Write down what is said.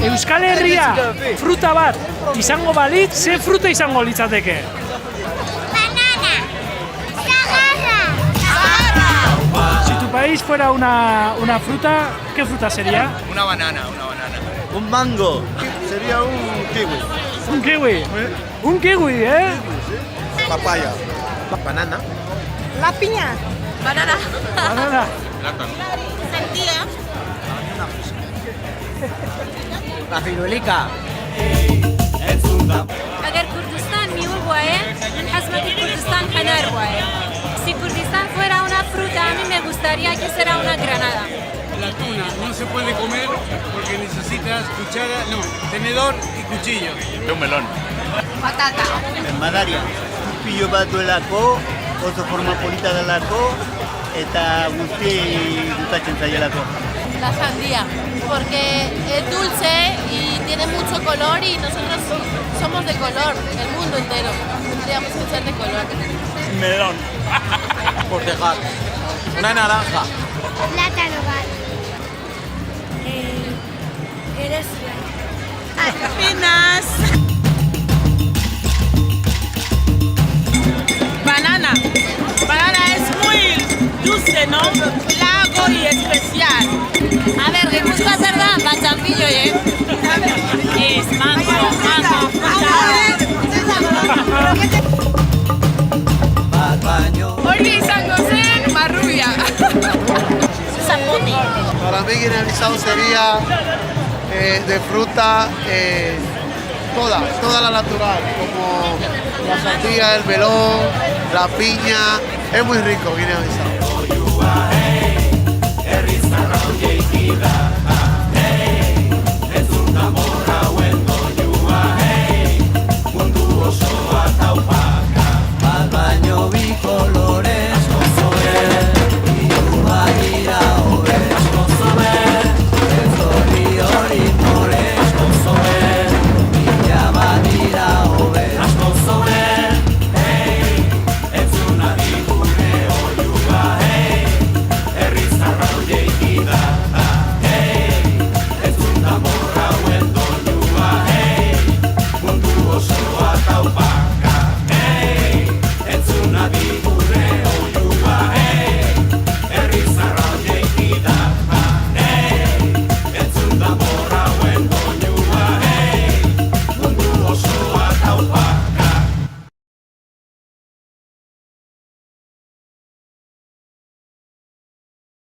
Euskal Herria fruta bat izango balitz, ze fruta izango litzateke? Banana. Sagarra. Si tu país fuera una fruta, ¿qué fruta sería? Una banana. Un mango. Sería un kiwi. Un kiwi. Un kiwi, ¿eh? Papaya. Banana. La piña. Banana. Banana. Plátano. Sandía. La ciruelica. اگر کردستان میوه باید من حسب que Kurdistán ganar باید. Si Kurdistán fuera una fruta, a mí me gustaría que fuera una granada. La tuna no se puede comer porque necesitas cuchara, no, tenedor y cuchillo. Un melón. Patata. Madaria. Pillo bat duelako, oso forma polita delako, eta guzti gustatzen zaielako. La sandía, porque es dulce y tiene mucho color y nosotros somos de color, el mundo entero. Tendríamos que ser de color. Melón. Por dejar. Una naranja. Plátano verde. Eres Penas. Banana. Banana es muy dulce, ¿no? Lago y especial. A ver, ¿qué gusta verdad? Bachampillo, ¿eh? Es mango. Hori izango zen marrubia. Zapote. Para mí Guinea-Bissau sería de fruta toda la natural, como la sandía, el melón, la piña. Es muy rico Guinea-Bissau.